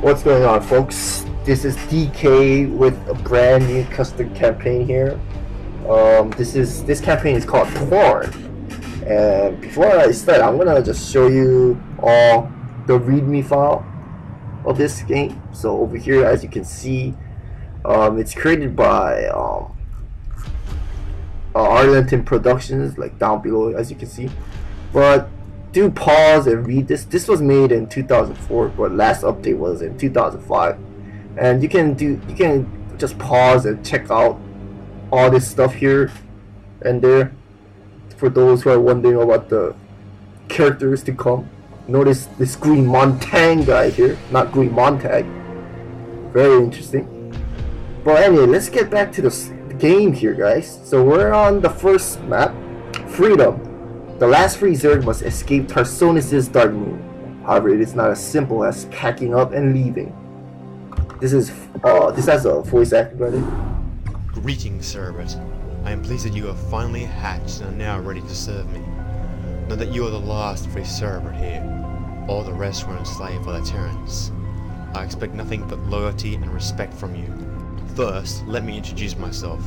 What's going on, folks? This is DK with a brand new custom campaign here. This campaign is called Terran. And before I start, I'm gonna just show you all the README file of this game. So over here, as you can see, it's created by Arlington Productions, like down below, as you can see. But do pause and read this. This was made in 2004, but last update was in 2005. And you can just pause and check out all this stuff here and there. For those who are wondering about the characters to come, notice this Green Montag guy here, not Green Montag. Very interesting. But anyway, let's get back to the game here, guys. So we're on the first map, Freedom. The last free Zerg must escape Tarsonis' dark moon. However, it is not as simple as packing up and leaving. This has a voice actor, brother. Greetings, Cerebrate. I am pleased that you have finally hatched and are now ready to serve me. Know that you are the last free Cerebrate here. All the rest were enslaved by the Terrans. I expect nothing but loyalty and respect from you. First, let me introduce myself.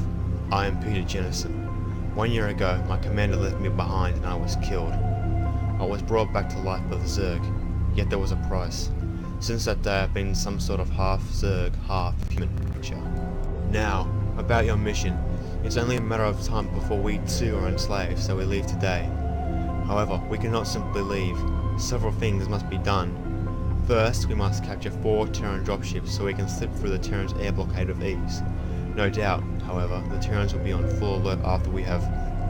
I am Peter Jennerson. 1 year ago, my commander left me behind and I was killed. I was brought back to life by the Zerg, yet there was a price. Since that day, I've been some sort of half Zerg, half human creature. Now, about your mission. It's only a matter of time before we too are enslaved, so we leave today. However, we cannot simply leave. Several things must be done. First, we must capture 4 Terran dropships so we can slip through the Terran's air blockade with ease. No doubt, however, the Terrans will be on full alert after we have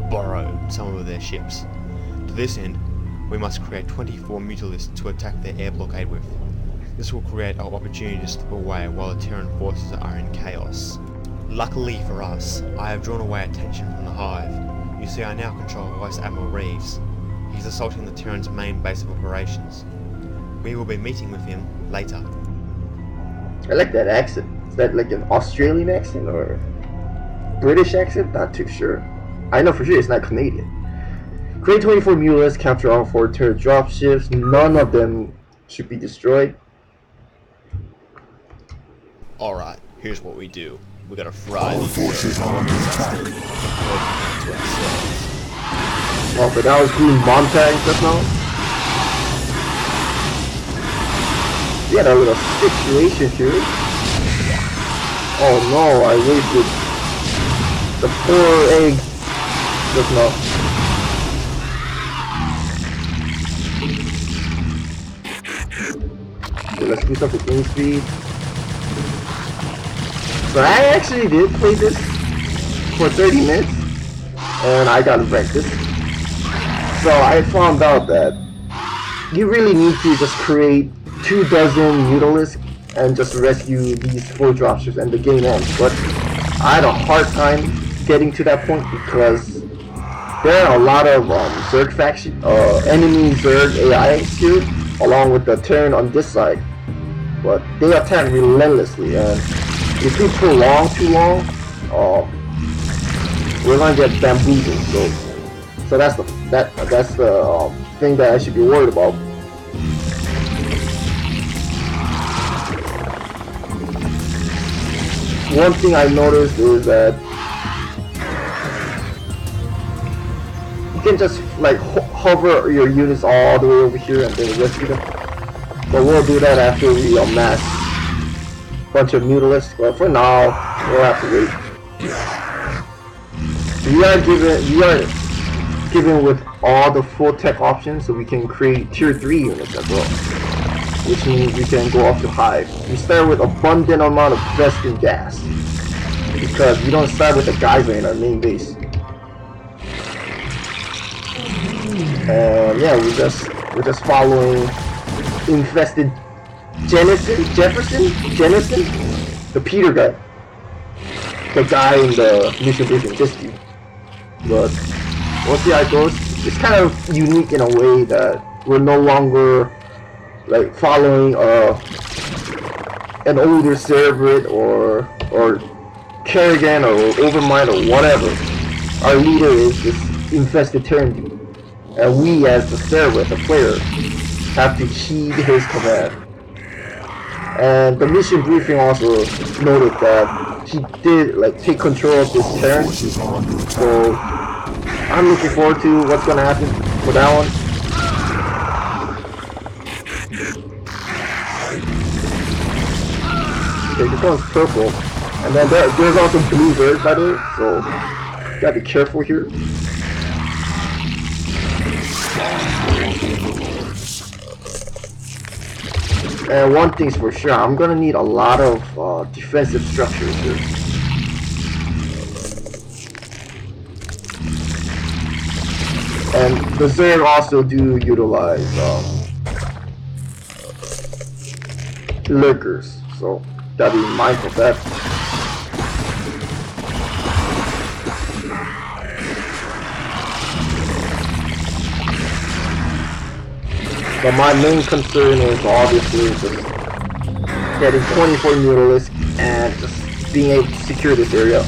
borrowed some of their ships. To this end, we must create 24 mutalisks to attack their air blockade with. This will create our opportunity to slip away while the Terran forces are in chaos. Luckily for us, I have drawn away attention from the Hive. You see, I now control Vice Admiral Reeves. He's assaulting the Terran's main base of operations. We will be meeting with him later. I like that accent. Is that like an Australian accent or British accent? Not too sure. I know for sure it's not Canadian. Create 24 mutalisks, capture all 4 Terran dropships. None of them should be destroyed. Alright, here's what we do. We gotta fry these forces on attack. Oh, but that was Green Montag just now. We had a little situation here. Oh no, I wasted the poor egg just now. Okay, let's boost up the game speed. So I actually did play this for 30 minutes and I got wrecked. So I found out that you really need to just create 24 mutalisks and just rescue these 4 dropships and the game ends. But I had a hard time getting to that point because there are a lot of Zerg faction, enemy Zerg AI here, along with the Terran on this side. But they attack relentlessly, and if we prolong too long, we're gonna get bamboozled. So that's the thing that I should be worried about. One thing I noticed is that you can just like hover your units all the way over here and then rescue them. But we'll do that after we amass a bunch of mutalisks. But for now, we'll have to wait. We are given with all the full tech options, so we can create tier 3 units as well, which means we can go up to Hive. We start with abundant amount of vesting gas because we don't start with the geyser in our main base. And yeah, we're just following Infested Jennerson, the Peter guy, the guy in the mission briefing, this dude. But we'll see how it goes. It's kind of unique in a way that we're no longer like following an older Cerebrate or Kerrigan or Overmind or whatever. Our leader is this infested Terran dude, and we as the Cerebrate, the player, have to heed his command. And the mission briefing also noted that he did like take control of this Terran. So I'm looking forward to what's gonna happen for that one. Okay, this one's purple. And then there's also blue Zerg, by the way, so gotta be careful here. And one thing's for sure, I'm gonna need a lot of defensive structures here. And the Zerg also do utilize lurkers, so gotta be mindful of that. But my main concern is obviously just getting 24 mutalisks and just being able to secure this area.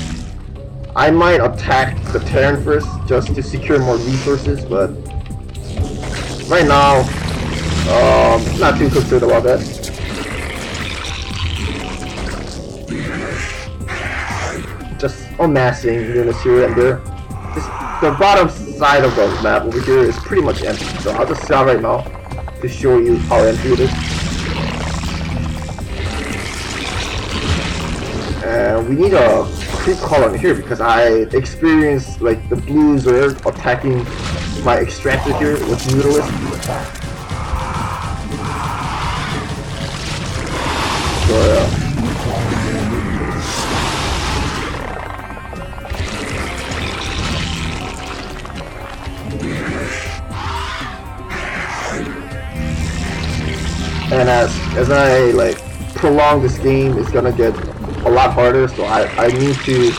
I might attack the Terran first just to secure more resources, but right now, not too concerned about that. Just amassing units here and there. The bottom side of the map over here is pretty much empty, so I'll just stop right now to show you how empty it is. And we need a creep column here because I experienced like the blue Zerg attacking my extractor here with mutalisks. So yeah. And as I like prolong this game, it's gonna get a lot harder, so I need to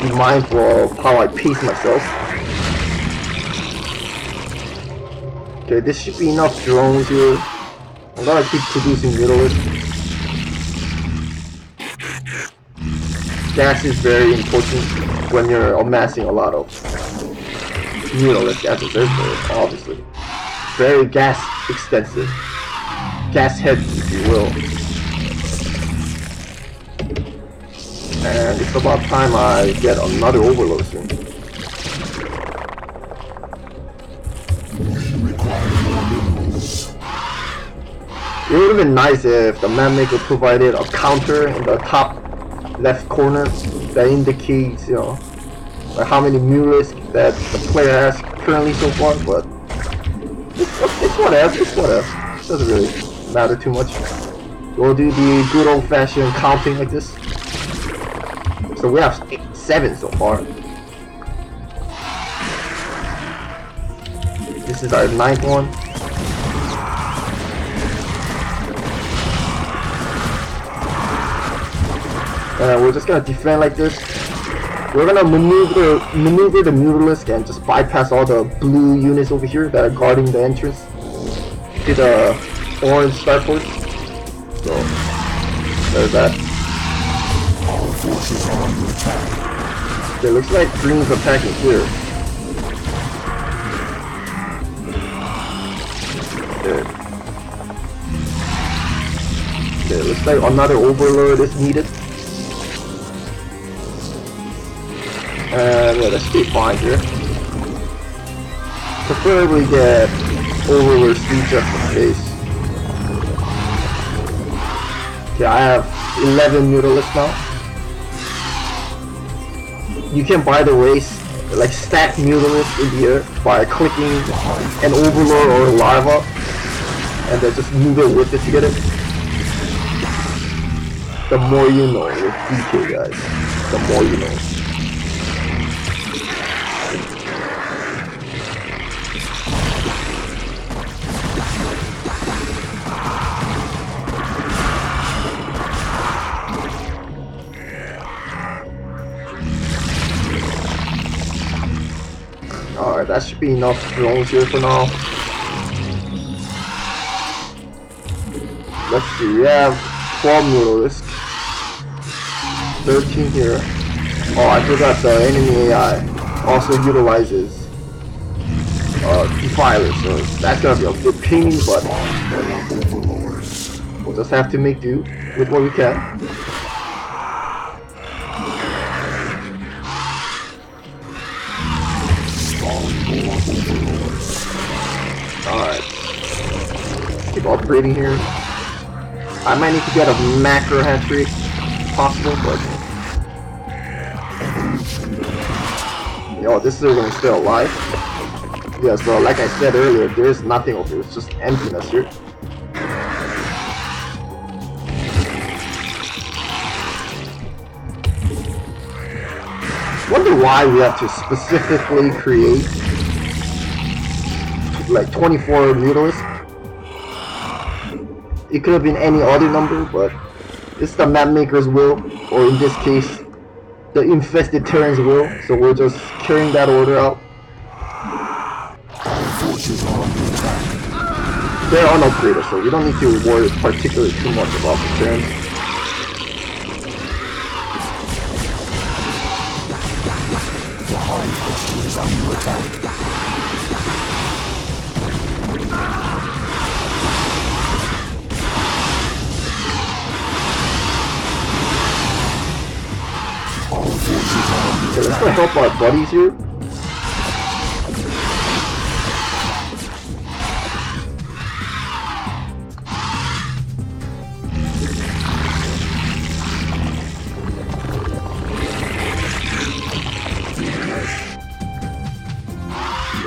be mindful of how I pace myself. Okay, this should be enough drones here. I'm gonna keep producing mutalisks. Gas is very important when you're amassing a lot of mutalisks as a Zerg player, obviously. Very gas extensive. Gas heavy, if you will. And it's about time I get another overload soon. It would have been nice if the map maker provided a counter in the top left corner that indicates, you know, like how many mutalisks that the player has currently so far, but it's whatever, it's whatever. It doesn't really matter too much. We'll do the good old-fashioned counting like this. So we have 7 so far. This is our 9th one. And we're just gonna defend like this. We're gonna maneuver the mutalisk and just bypass all the blue units over here that are guarding the entrance to the orange starport. So there's that. Okay, looks like green's attacking here. Okay, looks like another overload is needed. And yeah, that should be fine here. Preferably get overlord speed just in case. Okay, I have 11 mutalisks now. You can, by the way, like stack mutalisks in the air by clicking an overlord or a larva and then just move it with it to get it. The more you know with DK, guys. The more you know. Alright, that should be enough drones here for now. Let's see, we have 12 mutalisks. 13 here. Oh, I forgot the enemy AI also utilizes defilers, so that's gonna be a bit pain in the butt. just have to make do with what we can. Alright. Keep upgrading here. I might need to get a macro hat trick if possible, but... Yo, this Zerg is still alive. Yeah, so like I said earlier, there's nothing over here, it's just emptiness here. Wonder why we have to specifically create like 24 mutalisks. It could have been any other number, but it's the map maker's will, or in this case, the infested Terran's will. So we're just carrying that order out. They're unupgraded, so we don't need to worry particularly too much about the Terrans. Okay, let's go help our buddies here.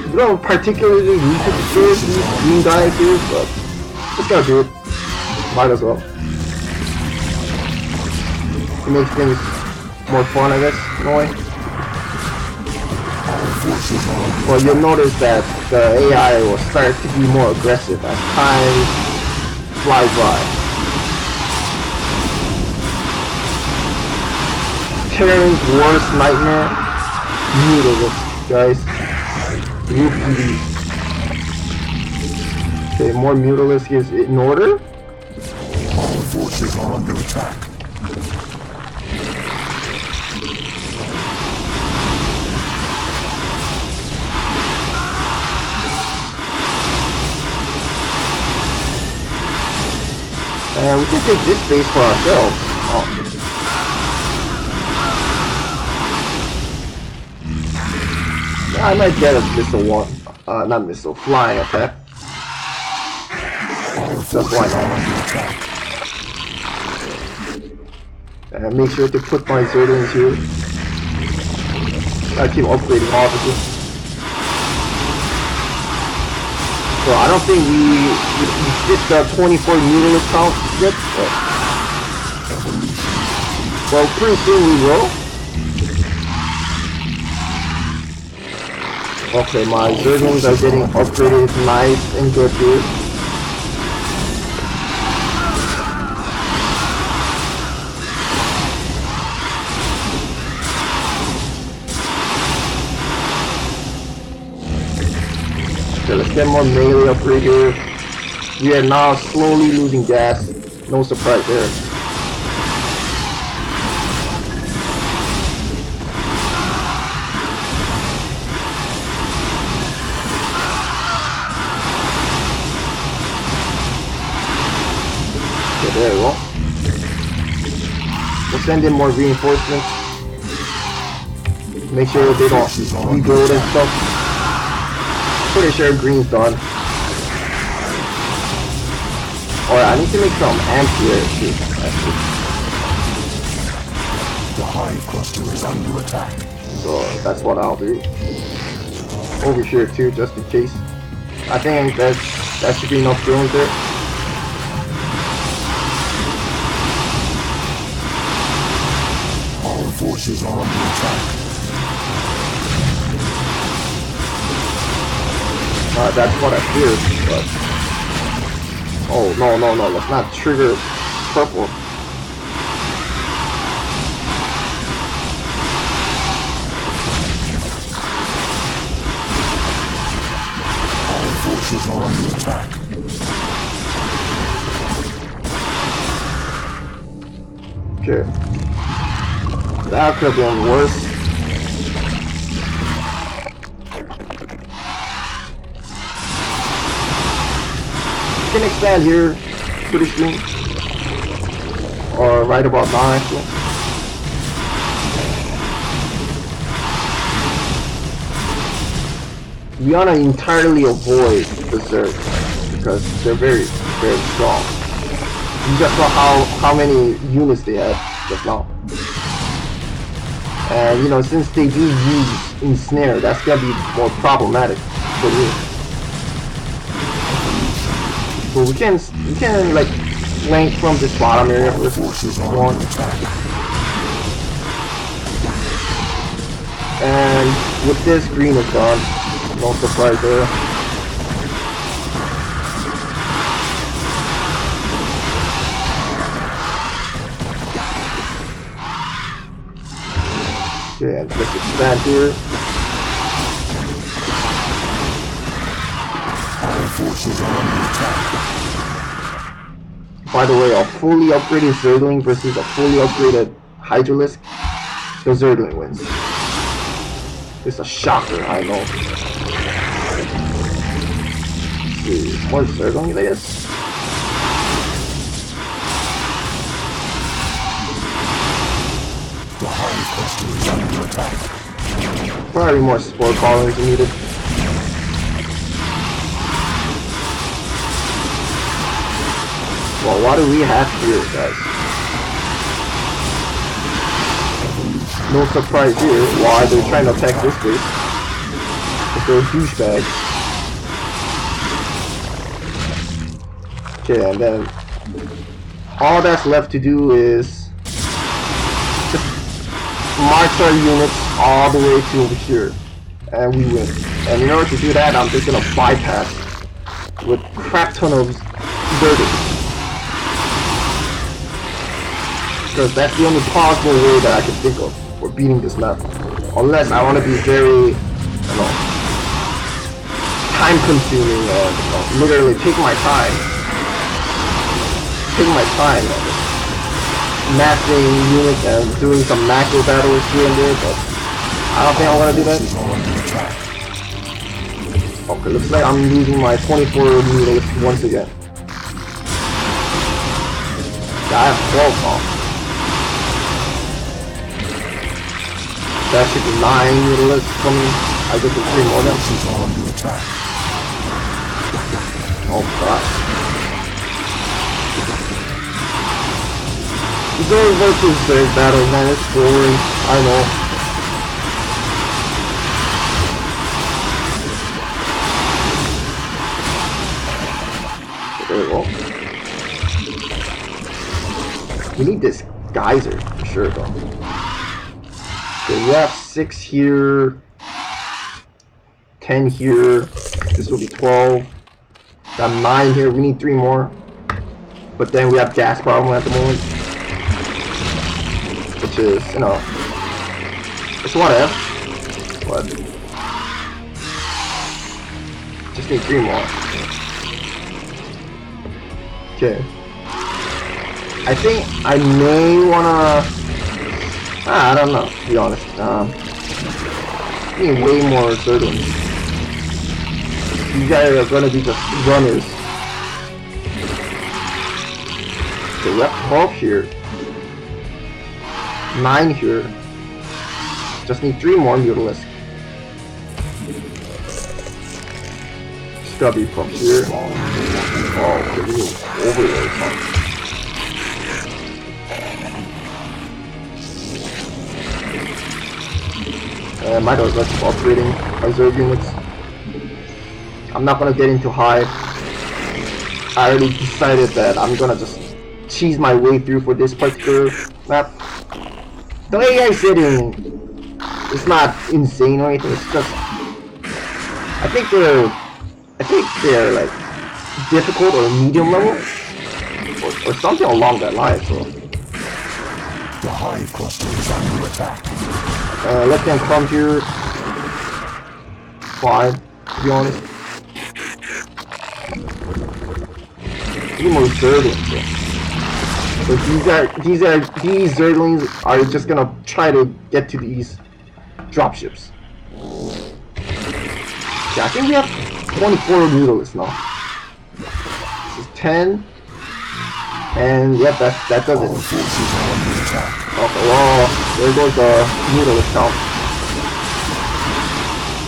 We don't particularly need to destroy these green guys here, but just gotta do it. Might as well. It makes things more fun, I guess, in a way. Well, you'll notice that the AI will start to be more aggressive as time flies by. Terran's worst nightmare? Mutalisks, guys. Okay, more mutalisks is in order. All forces are under attack. And we can take this base for ourselves. Oh. I might get a missile one. Not missile, flying attack. Just why not? And make sure to put my Zerglings here. I keep upgrading officers. So I don't think we hit the 24 mutalisks count yet, but well, pretty soon we will. Okay, my Zerglings are getting upgraded nice and good here. Okay, let's get more melee upgrade here. We are now slowly losing gas. No surprise there. Okay, there we go. We'll send in more reinforcements. Make sure they don't rebuild and stuff. Pretty sure green's done. Alright, I need to make some amps here too. The hive cluster is under attack. So that's what I'll do. Over here too, just in case. I think that should be enough drones there. All forces are under attack. That's what I feared, but... Oh, no, let's not trigger purple. All forces are under attack. Okay. That could have been worse. Can expand here pretty soon. or right about now actually. We wanna entirely avoid the Zerg because they're very, very strong. You just saw how many units they had just now. And you know, since they do use ensnare, that's gonna be more problematic for you. So we can like flank from this bottom area versus one. And with this, green is gone. No surprise there. Yeah, let's expand here. All forces are under attack. By the way, a fully upgraded Zergling versus a fully upgraded Hydralisk, the Zergling wins. It's a shocker, I know. Let's see, more Zerglings, I guess. The high cluster is under attack. Probably more spore callers needed. Well, what do we have here, guys? No surprise here why they're trying to attack this base. If they're douchebags. Okay, and then all that's left to do is just march our units all the way to over here, and we win. And in order to do that, I'm just gonna bypass with crap ton of Zerglings. Because that's the only possible way that I can think of for beating this map. Unless I want to be very, you know, time consuming and, you know, literally take my time. Massing units and doing some macro battles here and there, but I don't think I want to do that. Okay, looks like I'm losing my 24 mutalisks once again. Yeah, I have 12 now. That should be 9 mutalisks coming. I get to 3 more of them. Oh god. Zerg versus Zerg battles, man, it's boring. I know. There we go. We need this geyser for sure, though. Okay, we have 6 here, 10 here, this will be 12, got 9 here, we need 3 more, but then we have gas problem at the moment, which is, you know, it's what if, but just need 3 more. Okay, I think I may wanna, I don't know, to be honest. I need way more Zerglings. You guys are gonna be just runners. Okay, we have 12 here. 9 here. Just need 3 more mutalisks. It's gotta be from here. Oh, okay, we need over there or something. Might as well keep upgrading our Zerg units. I'm not gonna get into Hive. I already decided that I'm gonna just cheese my way through for this particular map. The AI setting is not insane or anything. It's just I think they're like difficult or medium level or something along that line. So The hive cluster is under attack. let them come here. Fine, to be honest. Need more Zerglings. So these Zerglings are just gonna try to get to these dropships. Yeah, I think we have 24 mutalisks now. This is 10, And yep, that does it. Okay, well, there goes the mutalisks count.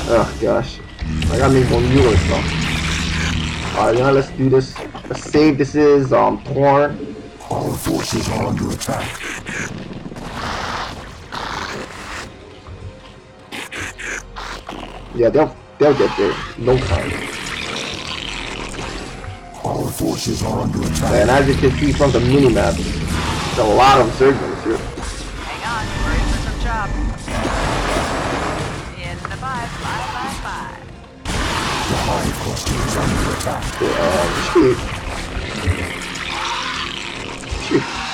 Oh gosh, I gotta make more mutalisks now. Alright, now let's do this. Let's save. This is Torn. Our forces are under attack. Yeah, they'll get there. No time. Our forces are under attack. And as you can see from the minimap, there's a lot of Zerg units here. Hang on, we're in for some chop. In the 5. The hive cluster is under attack.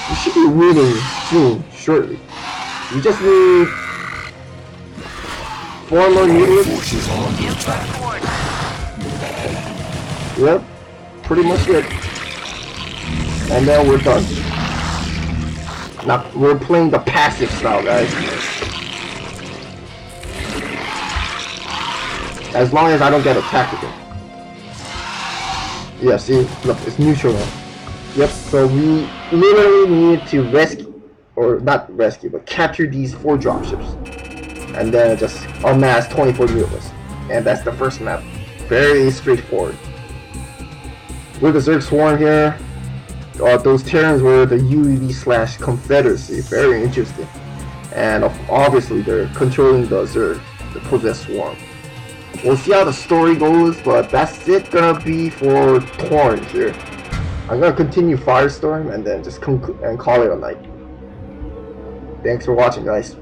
You should be winning soon, shortly. You just need 4 more mutalisks. Forces are under Input attack. coordinates. Yep, pretty much it. And then we're done. Now we're playing the passive style, guys. As long as I don't get attacked again. Yeah, see, look, it's neutral now. Yep, so we literally need to rescue, or not rescue, but capture these 4 dropships. And then just amass 24 mutalisks. And that's the first map. Very straightforward. With the Zerg Swarm here, those Terrans were the UEV/Confederacy. Very interesting. And obviously they're controlling the Zerg, the possessed Swarm. We'll see how the story goes, but that's it gonna be for Torn here. I'm gonna continue Firestorm and then just conclude and call it a night. Thanks for watching, guys.